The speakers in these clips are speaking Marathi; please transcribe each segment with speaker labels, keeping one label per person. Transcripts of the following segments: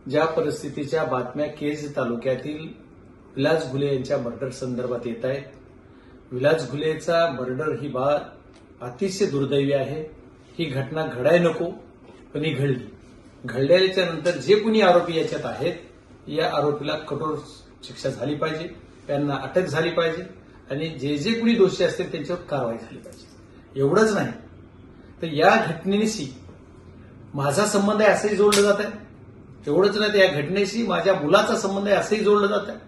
Speaker 1: ज्या परिस्थितीच्या बातम्या केज तालुक्यातील विलास घुले यांच्या मर्डर संदर्भात येत आहेत. विलास घुलेचा मर्डर ही बाब अतिशय दुर्दैवी आहे. ही घटना घडायला नको पण ही घडली. घडल्याच्या नंतर जे कोणी आरोपी याच्यात आहेत, या आरोपीला कठोर शिक्षा झाली पाहिजे, त्यांना अटक झाली पाहिजे आणि जे जे कोणी दोषी असतील त्यांच्यावर कारवाई झाली पाहिजे. एवढंच नाही तर या घटनेशी माझा संबंध आहे असंही जोडलं जात आहे. एवढंच नाही तर या घटनेशी माझ्या मुलाचा संबंध आहे असंही जोडलं जात आहे.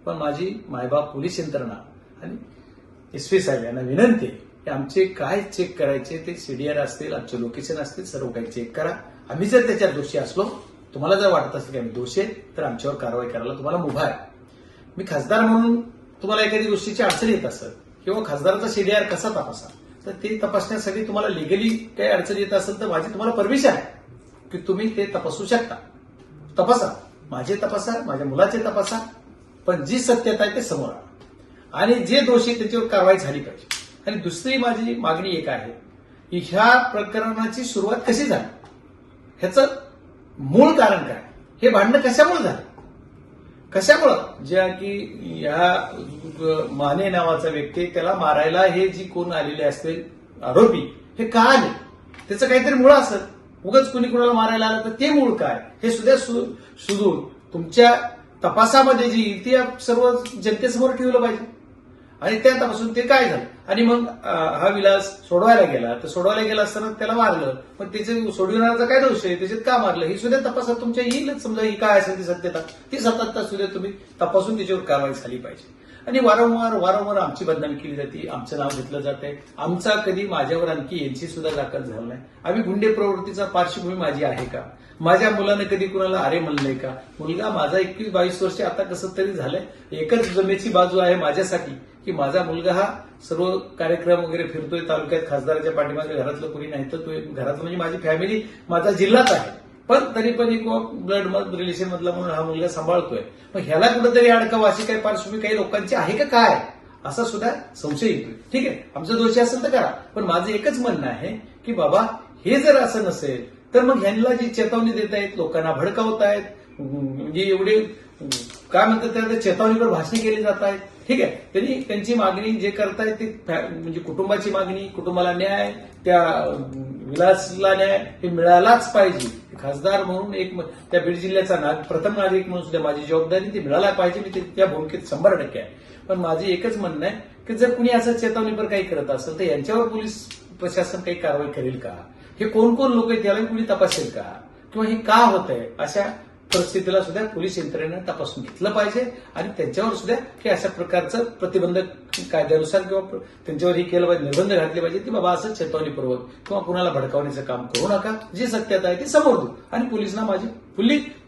Speaker 1: पण माझी मायबाप पोलीस यंत्रणा आणि एसपी साहेब यांना विनंती आहे की आमचे काय चेक करायचे ते सीडीआर असतील, आमचे लोकेशन असतील, सर्व काही चेक करा. आम्ही जर त्याच्यात दोषी असलो, तुम्हाला जर वाटत असेल की आम्ही दोषी आहे तर आमच्यावर कारवाई करायला तुम्हाला मुभा आहे. मी खासदार म्हणून तुम्हाला एखादी गोष्टीची अडचण येत असेल किंवा खासदाराचा सीडीआर कसा तपासा तर ते तपासण्यासाठी तुम्हाला लिगली काही अडचण येत असेल तर माझी तुम्हाला परमिशन आहे की तुम्ही ते तपासू शकता. तपासा, माझे तपासा, माझ्या मुलाचे तपासा, पण जी सत्यता आहे ते समोर आणा आणि जे दोषी त्याच्यावर कारवाई झाली पाहिजे. आणि दुसरी माझी मागणी एक आहे की ह्या प्रकरणाची सुरुवात कशी झाली, ह्याचं मूळ कारण काय, हे भांडणं कशामुळे झालं, कशामुळं ज्या की या माने नावाचा व्यक्ती त्याला मारायला हे जी कोण आलेले असतील आरोपी हे का आले, त्याचं काहीतरी मूळ असेल. उगाच कुणी कुणाला मारायला आलं तर ते मूळ काय हे सुद्धा शोधून तुमच्या तपासामध्ये जी येईल ती सर्व जनतेसमोर ठेवलं पाहिजे. आणि त्या तपासून ते काय झालं आणि मग हा विलास सोडवायला गेला तर सोडवायला गेला असताना त्याला मारलं, पण त्याचे सोडविणारा काय दोष आहे, त्याच्यात का मारलं ही सुद्धा तपासात तुमच्या येईलच. समजा ही काय असेल ती सत्यता, ती सत्यता सुद्धा तुम्ही तपासून त्याच्यावर कारवाई झाली पाहिजे. आणि वारंवार आमची बदनामी केली जाते, आमचं नाव घेतलं जातंय. आमचा कधी माझ्यावर आणखी यांची सुद्धा दाखल झालं नाही. आम्ही गुंडे प्रवृत्तीचा पार्श्वभूमी माझी आहे का, माझ्या मुलानं कधी कुणाला अरे म्हणलंय का. मुलगा माझा 21-22 वर्ष आता कसं तरी झालंय. एकच जमेची बाजू आहे माझ्यासाठी की माझा मुलगा हा सर्व कार्यक्रम वगैरे फिरतोय तालुक्यात, खासदाराच्या पाठीमागे घरातलं कोणी नाही तर तो घरातलं म्हणजे माझी फॅमिली, माझा जिल्हाच आहे, पण तरी पण एक ब्लड रिलेशन मधला म्हणून हा मुलगा सांभाळतोय. मग ह्याला कुठेतरी अडकावं अशी काही पार्श्वभूमी काही लोकांची आहे का काय असा सुद्धा संशय येतोय. ठीक आहे, आमचं दोषी असेल तर करा, पण माझं एकच म्हणणं आहे की बाबा हे जर असं नसेल तर मग ह्यांना जी चेतावणी देत आहेत, लोकांना भडकावत आहेत, म्हणजे एवढे काय म्हणतात त्या चेतावणीवर भाषणे केली जात आहेत. ठीक आहे, त्यांनी त्यांची मागणी जे करतायत ती म्हणजे कुटुंबाची मागणी, कुटुंबाला न्याय, त्या विलासला न्याय हे मिळालाच पाहिजे. खासदार म्हणून एक त्या बीड जिल्ह्याचा प्रथम नागरिक म्हणून सुद्धा माझी जबाबदारी ती मिळायला पाहिजे. मी त्या भूमिकेत 100% आहे. पण माझे एकच म्हणणं आहे की जर कुणी असं चेतावणीवर काही करत असेल तर यांच्यावर पोलीस प्रशासन काही कारवाई करेल का, हे कोण कोण लोक आहेत त्याला कुणी तपासेल का, किंवा हे का होत आहे, अशा परिस्थितीला सुद्धा पोलीस यंत्रणेनं तपासून घेतलं पाहिजे. आणि त्यांच्यावर सुद्धा हे अशा प्रकारचं प्रतिबंधक कायद्यानुसार किंवा त्यांच्यावर हे केलं पाहिजे, निर्बंध घातले पाहिजे की बाबा असं चेतावणीपूर्वक किंवा कुणाला भडकावण्याचं काम करू नका. जी सत्यता आहे ती समोर देऊ आणि पोलिसांना माझी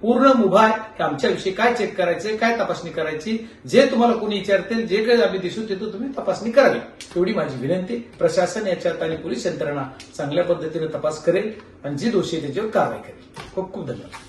Speaker 1: पूर्ण मुभा आहे की आमच्याविषयी काय चेक करायचे, काय तपासणी करायची, जे तुम्हाला कोणी विचारतील, जे काही आम्ही दिसू तिथं तुम्ही तपासणी करावी, एवढी माझी विनंती. प्रशासन याच्यात आणि पोलीस यंत्रणा चांगल्या पद्धतीने तपास करेल आणि जे दोषी त्याच्यावर कारवाई करेल. खूप खूप धन्यवाद.